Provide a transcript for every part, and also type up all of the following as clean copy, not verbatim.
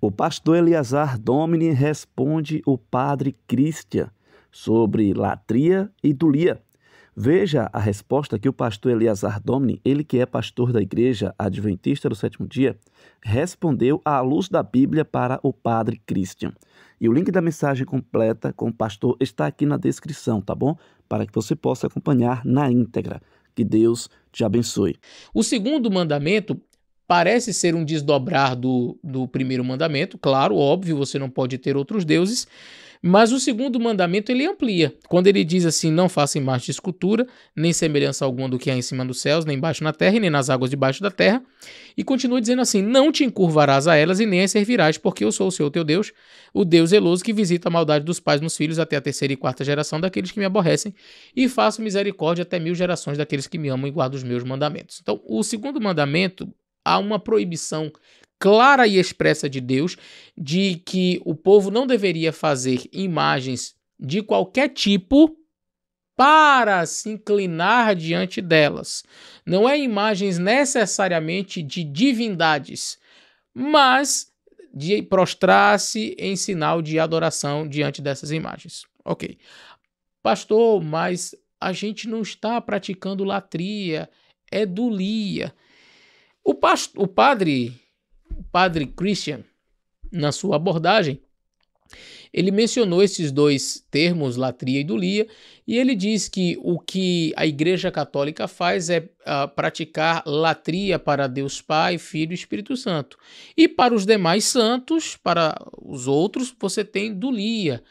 O pastor Eleazar Domini responde o padre Christian sobre latria e idolia. Veja a resposta que o pastor Eleazar Domini, ele que é pastor da Igreja Adventista do Sétimo Dia, respondeu à luz da Bíblia para o padre Christian. E o link da mensagem completa com o pastor está aqui na descrição, tá bom? Para que você possa acompanhar na íntegra. Que Deus te abençoe. O segundo mandamento parece ser um desdobrar do primeiro mandamento. Claro, óbvio, você não pode ter outros deuses. Mas o segundo mandamento ele amplia. Quando ele diz assim, não faça imagem de escultura, nem semelhança alguma do que há em cima dos céus, nem embaixo na terra, e nem nas águas debaixo da terra. E continua dizendo assim, não te encurvarás a elas e nem as servirás, porque eu sou o Senhor teu Deus, o Deus zeloso que visita a maldade dos pais nos filhos até a terceira e quarta geração daqueles que me aborrecem, e faço misericórdia até 1000 gerações daqueles que me amam e guardam os meus mandamentos. Então, o segundo mandamento, há uma proibição clara e expressa de Deus, de que o povo não deveria fazer imagens de qualquer tipo para se inclinar diante delas. Não é imagens necessariamente de divindades, mas de prostrar-se em sinal de adoração diante dessas imagens. Ok. Pastor, mas a gente não está praticando latria, é idolia. O padre Christian, na sua abordagem, ele mencionou esses dois termos, latria e idolia, e ele diz que o que a Igreja Católica faz é praticar latria para Deus Pai, Filho e Espírito Santo. E para os demais santos, para os outros, você tem idolia,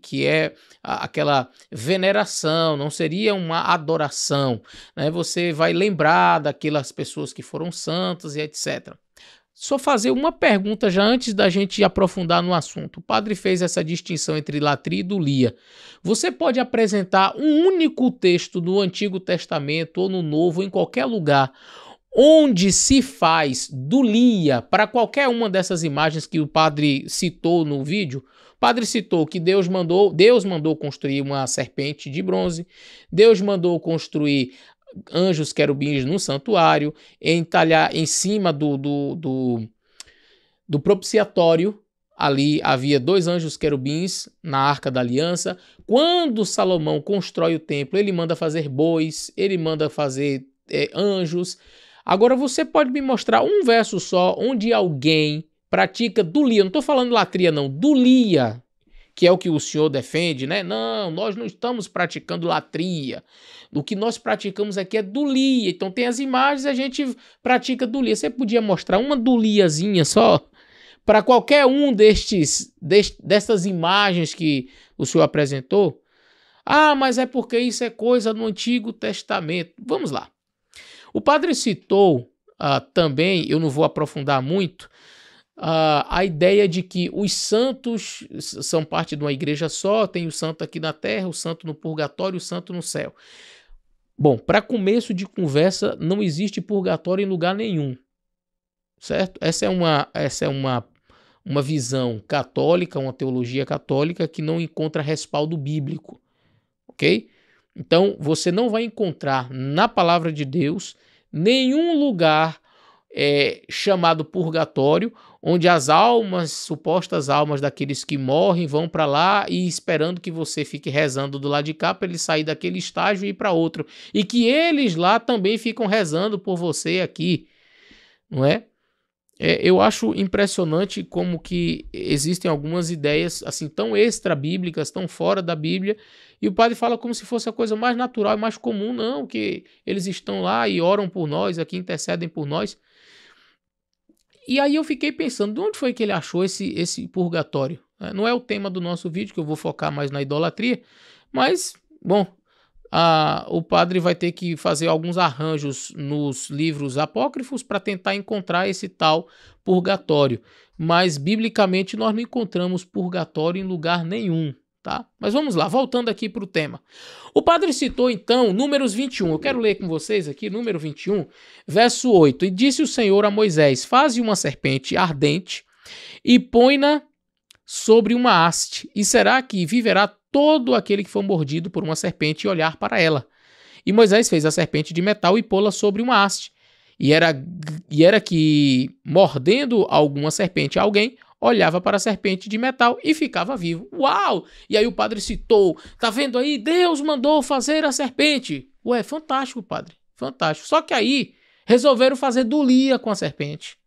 que é aquela veneração, não seria uma adoração, né? Você vai lembrar daquelas pessoas que foram santas e etc. Só fazer uma pergunta já antes da gente aprofundar no assunto. O padre fez essa distinção entre latria e idolia. Você pode apresentar um único texto do Antigo Testamento ou no Novo, em qualquer lugar, onde se faz idolia para qualquer uma dessas imagens que o padre citou no vídeo? O padre citou que Deus mandou construir uma serpente de bronze, Deus mandou construir anjos querubins no santuário, entalhar em cima do propiciatório. Ali havia 2 anjos querubins na Arca da Aliança. Quando Salomão constrói o templo, ele manda fazer bois, ele manda fazer anjos. Agora você pode me mostrar um verso só onde alguém pratica idolia. Não estou falando latria não, idolia, que é o que o senhor defende, né? Não, nós não estamos praticando latria. O que nós praticamos aqui é idolia. Então tem as imagens e a gente pratica idolia. Você podia mostrar uma idoliazinha só para qualquer um dessas imagens que o senhor apresentou? Ah, mas é porque isso é coisa do Antigo Testamento. Vamos lá. O padre citou também, eu não vou aprofundar muito, a ideia de que os santos são parte de uma igreja só, tem o santo aqui na terra, o santo no purgatório, o santo no céu. Bom, para começo de conversa, não existe purgatório em lugar nenhum, certo? Essa é uma visão católica, uma teologia católica que não encontra respaldo bíblico, ok? Então, você não vai encontrar na palavra de Deus nenhum lugar chamado purgatório, onde as almas, supostas almas daqueles que morrem, vão para lá e esperando que você fique rezando do lado de cá para ele sair daquele estágio e ir para outro. E que eles lá também ficam rezando por você aqui, não é? Eu acho impressionante como que existem algumas ideias assim tão extra-bíblicas, tão fora da Bíblia, e o padre fala como se fosse a coisa mais natural e mais comum, não, que eles estão lá e oram por nós, aqui intercedem por nós. E aí eu fiquei pensando, de onde foi que ele achou esse purgatório? Não é o tema do nosso vídeo, que eu vou focar mais na idolatria, mas, bom, o padre vai ter que fazer alguns arranjos nos livros apócrifos para tentar encontrar esse tal purgatório. Mas, biblicamente, nós não encontramos purgatório em lugar nenhum, tá? Mas vamos lá, voltando aqui para o tema. O padre citou, então, Números 21. Eu quero ler com vocês aqui, número 21, verso 8. E disse o Senhor a Moisés, faze uma serpente ardente e põe-na sobre uma haste, e será que viverá todo aquele que for mordido por uma serpente e olhar para ela. E Moisés fez a serpente de metal e pô-la sobre uma haste. E era que, mordendo alguma serpente alguém, olhava para a serpente de metal e ficava vivo. Uau! E aí o padre citou, tá vendo aí? Deus mandou fazer a serpente. Ué, fantástico, padre, fantástico. Só que aí resolveram fazer dulia com a serpente.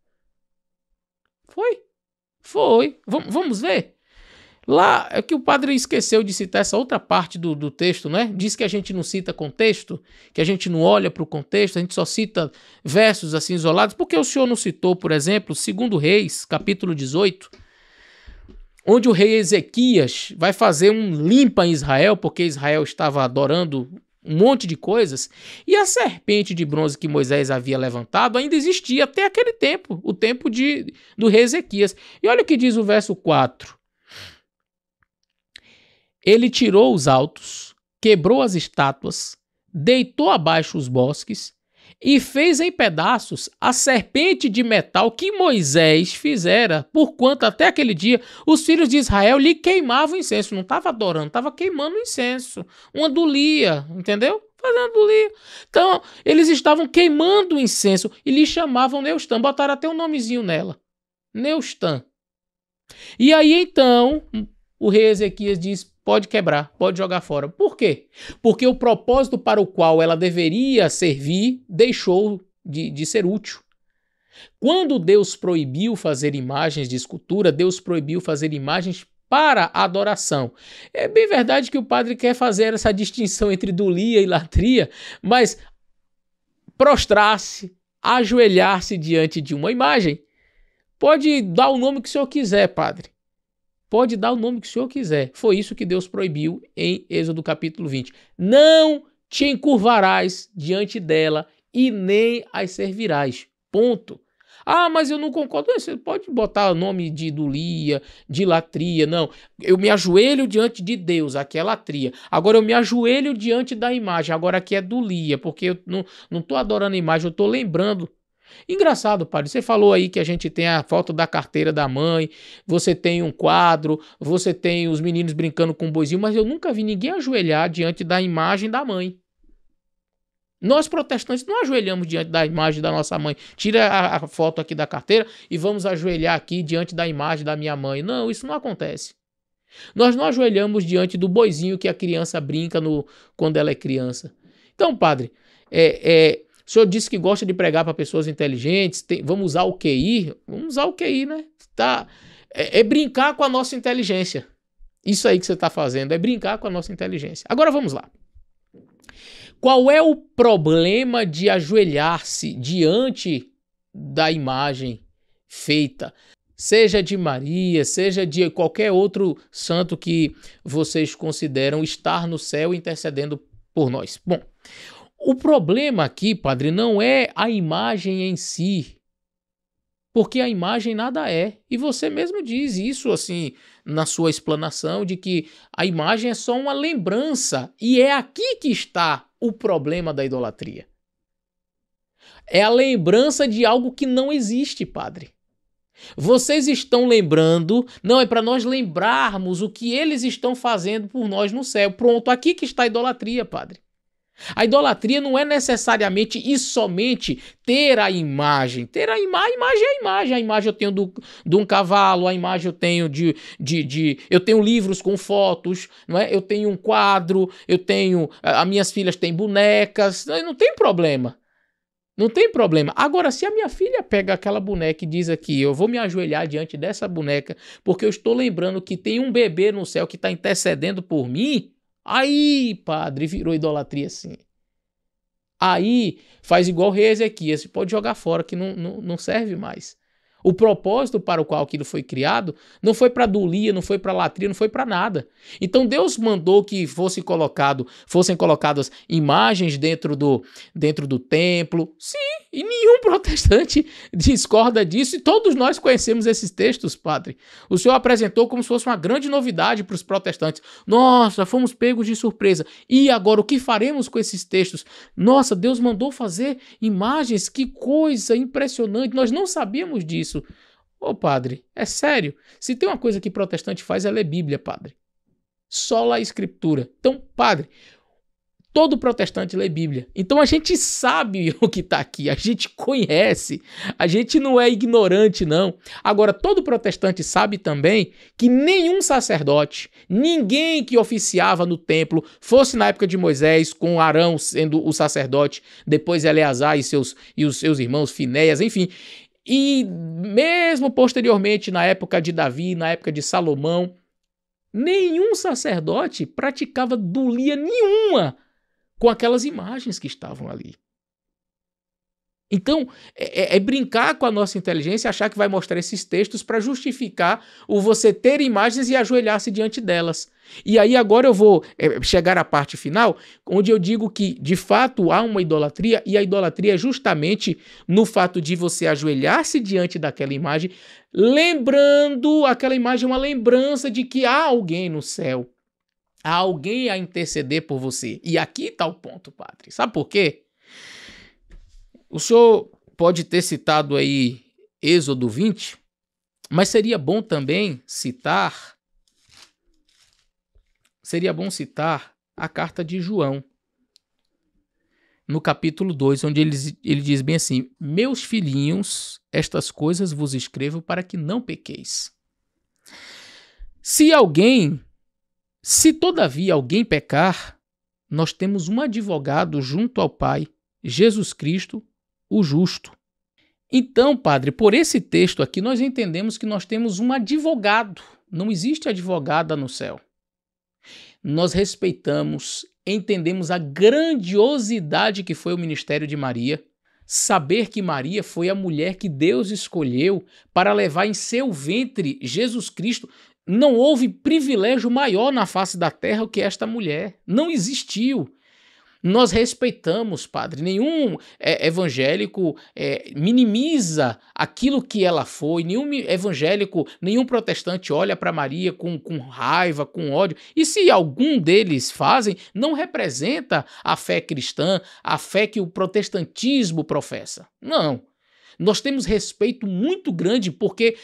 Foi. Vamos ver? Lá é que o padre esqueceu de citar essa outra parte do texto, né? Diz que a gente não cita contexto, que a gente não olha para o contexto, a gente só cita versos assim isolados. Por que o senhor não citou, por exemplo, 2 Reis, capítulo 18, onde o rei Ezequias vai fazer um limpa em Israel, porque Israel estava adorando um monte de coisas, e a serpente de bronze que Moisés havia levantado ainda existia até aquele tempo, o tempo do rei Ezequias. E olha o que diz o verso 4. Ele tirou os altos, quebrou as estátuas, deitou abaixo os bosques e fez em pedaços a serpente de metal que Moisés fizera, porquanto até aquele dia os filhos de Israel lhe queimavam incenso. Não estava adorando, estava queimando incenso. Uma dulia, entendeu? Fazendo dulia. Então, eles estavam queimando incenso e lhe chamavam Neustã. Botaram até um nomezinho nela. Neustã. E aí, então, o rei Ezequias diz: pode quebrar, pode jogar fora. Por quê? Porque o propósito para o qual ela deveria servir deixou de ser útil. Quando Deus proibiu fazer imagens de escultura, Deus proibiu fazer imagens para adoração. É bem verdade que o padre quer fazer essa distinção entre dulia e latria, mas prostrar-se, ajoelhar-se diante de uma imagem, pode dar o nome que o senhor quiser, padre. Pode dar o nome que o senhor quiser. Foi isso que Deus proibiu em Êxodo capítulo 20. Não te encurvarás diante dela e nem as servirás. Ponto. Ah, mas eu não concordo. Você pode botar o nome de idolia, de latria. Não. Eu me ajoelho diante de Deus. Aqui é latria. Agora eu me ajoelho diante da imagem. Agora aqui é idolia. Porque eu não estou adorando a imagem. Eu estou lembrando. Engraçado, padre, você falou aí que a gente tem a foto da carteira da mãe, você tem um quadro, você tem os meninos brincando com um boizinho, mas eu nunca vi ninguém ajoelhar diante da imagem da mãe. Nós protestantes não ajoelhamos diante da imagem da nossa mãe. Tira a foto aqui da carteira e vamos ajoelhar aqui diante da imagem da minha mãe. Não, isso não acontece. Nós não ajoelhamos diante do boizinho que a criança brinca quando ela é criança. Então, padre, o senhor disse que gosta de pregar para pessoas inteligentes. Vamos usar o QI? Vamos usar o QI, né? É brincar com a nossa inteligência. Isso aí que você está fazendo é brincar com a nossa inteligência. Agora vamos lá. Qual é o problema de ajoelhar-se diante da imagem feita? Seja de Maria, seja de qualquer outro santo que vocês consideram estar no céu intercedendo por nós. Bom, o problema aqui, padre, não é a imagem em si, porque a imagem nada é. E você mesmo diz isso assim na sua explanação de que a imagem é só uma lembrança. E é aqui que está o problema da idolatria. É a lembrança de algo que não existe, padre. Vocês estão lembrando, não é para nós lembrarmos o que eles estão fazendo por nós no céu. Pronto, aqui que está a idolatria, padre. A idolatria não é necessariamente e somente ter a imagem. A imagem é a imagem. A imagem eu tenho de um cavalo, a imagem eu tenho eu tenho livros com fotos, não é? Eu tenho um quadro, as minhas filhas têm bonecas, não tem problema. Não tem problema. Agora, se a minha filha pega aquela boneca e diz aqui, eu vou me ajoelhar diante dessa boneca porque eu estou lembrando que tem um bebê no céu que está intercedendo por mim, aí, padre, virou idolatria sim. Aí faz igual o rei Ezequias, você pode jogar fora que não serve mais. O propósito para o qual aquilo foi criado não foi para dulia, não foi para latria, não foi para nada. Então Deus mandou que fossem colocadas imagens dentro do templo. Sim, e nenhum protestante discorda disso e todos nós conhecemos esses textos, padre. O senhor apresentou como se fosse uma grande novidade para os protestantes. Nossa, fomos pegos de surpresa. E agora o que faremos com esses textos? Nossa, Deus mandou fazer imagens, que coisa impressionante, nós não sabíamos disso. Ô padre, é sério, se tem uma coisa que protestante faz é ler Bíblia, padre. Sola Escritura. Então, padre, Todo protestante lê Bíblia. Então a gente sabe o que está aqui, a gente conhece, a gente não é ignorante, não. Agora, todo protestante sabe também que nenhum sacerdote, ninguém que oficiava no templo, fosse na época de Moisés, com Arão sendo o sacerdote, depois Eleazar e os seus irmãos, Finéias, enfim. E mesmo posteriormente, na época de Davi, na época de Salomão, nenhum sacerdote praticava dulia nenhuma com aquelas imagens que estavam ali. Então, é brincar com a nossa inteligência e achar que vai mostrar esses textos para justificar o você ter imagens e ajoelhar-se diante delas. E aí agora eu vou chegar à parte final, onde eu digo que, de fato, há uma idolatria, e a idolatria é justamente no fato de você ajoelhar-se diante daquela imagem, lembrando aquela imagem, uma lembrança de que há alguém no céu. Há alguém a interceder por você. E aqui está o ponto, padre. Sabe por quê? O senhor pode ter citado aí Êxodo 20, mas seria bom também citar a carta de João, no capítulo 2, onde ele diz bem assim: meus filhinhos, estas coisas vos escrevo para que não pequeis. Se todavia alguém pecar, nós temos um advogado junto ao Pai, Jesus Cristo, o justo. Então, padre, por esse texto aqui, nós entendemos que nós temos um advogado. Não existe advogada no céu. Nós respeitamos, entendemos a grandiosidade que foi o ministério de Maria, saber que Maria foi a mulher que Deus escolheu para levar em seu ventre Jesus Cristo. Não houve privilégio maior na face da terra que esta mulher. Não existiu. Nós respeitamos, padre. Nenhum evangélico minimiza aquilo que ela foi. Nenhum evangélico, nenhum protestante olha para Maria com raiva, com ódio. E se algum deles fazem, não representa a fé cristã, a fé que o protestantismo professa. Não. Nós temos respeito muito grande porque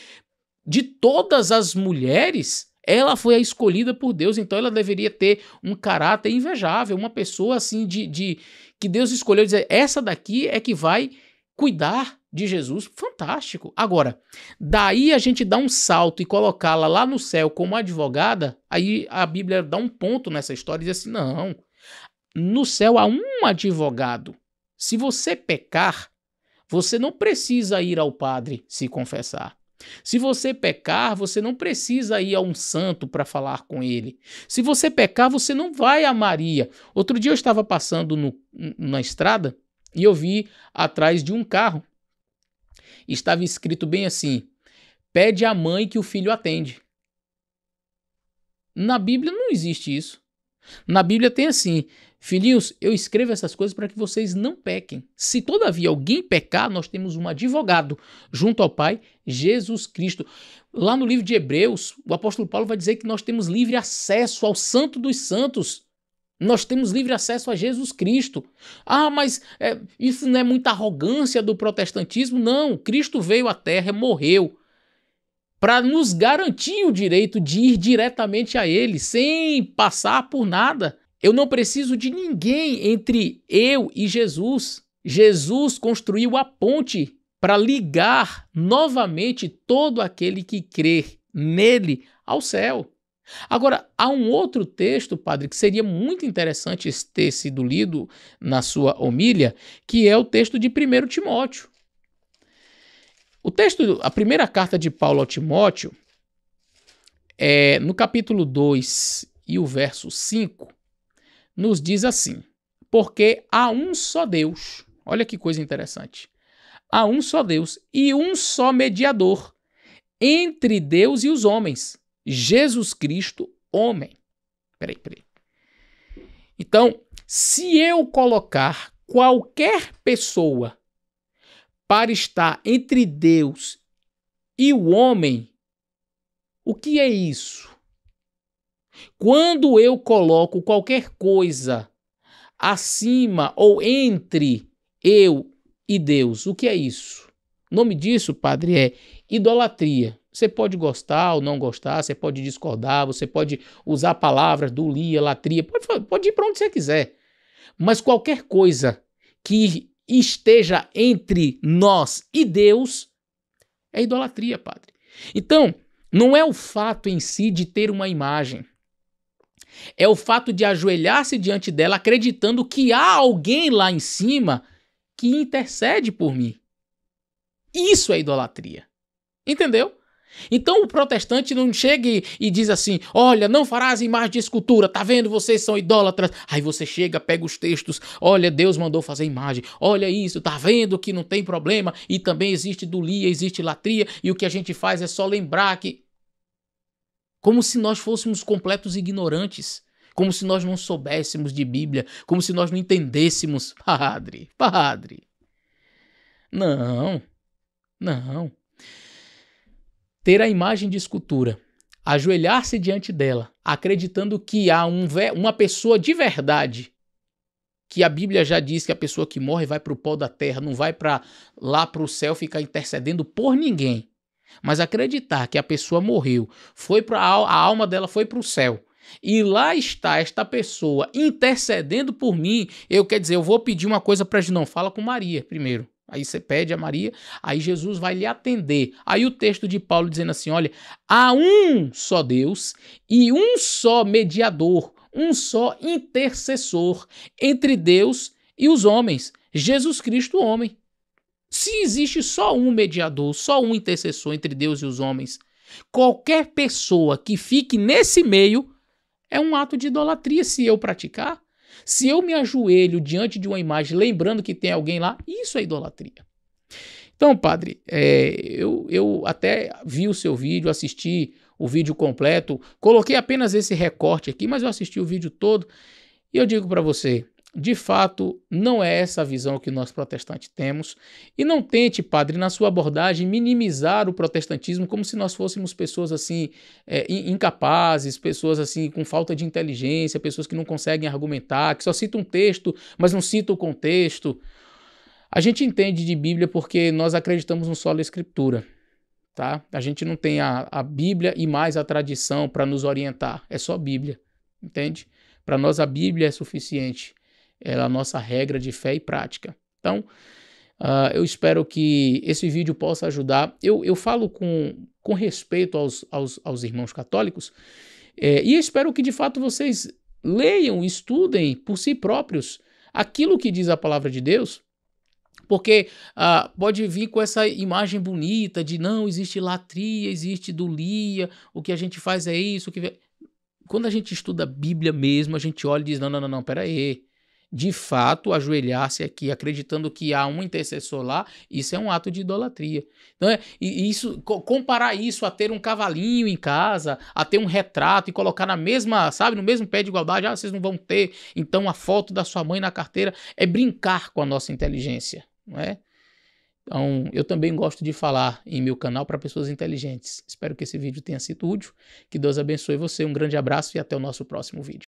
de todas as mulheres, ela foi a escolhida por Deus, então ela deveria ter um caráter invejável, uma pessoa assim que Deus escolheu dizer, essa daqui é que vai cuidar de Jesus. Fantástico. Agora, daí a gente dá um salto e colocá-la lá no céu como advogada, aí a Bíblia dá um ponto nessa história e diz assim, não, no céu há um advogado. Se você pecar, você não precisa ir ao padre se confessar. Se você pecar, você não precisa ir a um santo para falar com ele. Se você pecar, você não vai a Maria. Outro dia eu estava passando na estrada e eu vi atrás de um carro. Estava escrito bem assim, pede à mãe que o filho atende. Na Bíblia não existe isso. Na Bíblia tem assim, filhinhos, eu escrevo essas coisas para que vocês não pequem. Se todavia alguém pecar, nós temos um advogado junto ao Pai, Jesus Cristo. Lá no livro de Hebreus, o apóstolo Paulo vai dizer que nós temos livre acesso ao Santo dos Santos. Nós temos livre acesso a Jesus Cristo. Ah, mas isso não é muita arrogância do protestantismo? Não, Cristo veio à terra, morreu, para nos garantir o direito de ir diretamente a Ele, sem passar por nada. Eu não preciso de ninguém entre eu e Jesus. Jesus construiu a ponte para ligar novamente todo aquele que crer nele ao céu. Agora, há um outro texto, padre, que seria muito interessante ter sido lido na sua homília, que é o texto de 1 Timóteo. O texto, a primeira carta de Paulo ao Timóteo, no capítulo 2 e o verso 5, nos diz assim, porque há um só Deus, olha que coisa interessante, há um só Deus e um só mediador entre Deus e os homens, Jesus Cristo, homem. Peraí. Então, se eu colocar qualquer pessoa para estar entre Deus e o homem, o que é isso? Quando eu coloco qualquer coisa acima ou entre eu e Deus, o que é isso? O nome disso, padre, é idolatria. Você pode gostar ou não gostar, você pode discordar, você pode usar palavras, dulia, latria, pode ir para onde você quiser. Mas qualquer coisa que esteja entre nós e Deus é idolatria, padre. Então, não é o fato em si de ter uma imagem. É o fato de ajoelhar-se diante dela acreditando que há alguém lá em cima que intercede por mim. Isso é idolatria. Entendeu? Então o protestante não chega e diz assim, olha, não farás imagem de escultura, tá vendo, vocês são idólatras. Aí você chega, pega os textos, olha, Deus mandou fazer imagem, olha isso, tá vendo que não tem problema, e também existe idolia, existe latria, e o que a gente faz é só lembrar que... Como se nós fôssemos completos ignorantes, como se nós não soubéssemos de Bíblia, como se nós não entendêssemos. Padre. Não. Ter a imagem de escultura, ajoelhar-se diante dela, acreditando que há uma pessoa de verdade, que a Bíblia já diz que a pessoa que morre vai para o pó da terra, não vai lá para o céu ficar intercedendo por ninguém. Mas acreditar que a pessoa morreu, a alma dela foi para o céu, e lá está esta pessoa intercedendo por mim, eu vou pedir uma coisa para Jesus, não, fala com Maria primeiro. Aí você pede a Maria, aí Jesus vai lhe atender. Aí o texto de Paulo dizendo assim, olha, há um só Deus e um só mediador, um só intercessor entre Deus e os homens, Jesus Cristo, o homem. Se existe só um mediador, só um intercessor entre Deus e os homens, qualquer pessoa que fique nesse meio é um ato de idolatria se eu praticar. Se eu me ajoelho diante de uma imagem, lembrando que tem alguém lá, isso é idolatria. Então, padre, eu até vi o seu vídeo, assisti o vídeo completo, coloquei apenas esse recorte aqui, mas eu assisti o vídeo todo e eu digo para você, de fato, não é essa a visão que nós protestantes temos. E não tente, padre, na sua abordagem, minimizar o protestantismo como se nós fôssemos pessoas assim, incapazes, pessoas assim com falta de inteligência, pessoas que não conseguem argumentar, que só citam um texto, mas não citam o contexto. A gente entende de Bíblia porque nós acreditamos no solo Escritura, tá? A gente não tem a Bíblia e mais a tradição para nos orientar. É só Bíblia, entende? Para nós a Bíblia é suficiente. Ela é a nossa regra de fé e prática. Então, eu espero que esse vídeo possa ajudar. Eu falo com respeito aos irmãos católicos e espero que de fato vocês leiam, estudem por si próprios aquilo que diz a palavra de Deus, porque pode vir com essa imagem bonita de não, existe latria, existe idolia, o que a gente faz é isso. Quando a gente estuda a Bíblia mesmo, a gente olha e diz, não, pera aí. De fato, ajoelhar-se aqui, acreditando que há um intercessor lá, isso é um ato de idolatria. Então, comparar isso a ter um cavalinho em casa, a ter um retrato e colocar na mesma, sabe, no mesmo pé de igualdade, vocês não vão ter, então, a foto da sua mãe na carteira, é brincar com a nossa inteligência, não é? Então, eu também gosto de falar em meu canal para pessoas inteligentes. Espero que esse vídeo tenha sido útil, que Deus abençoe você, um grande abraço e até o nosso próximo vídeo.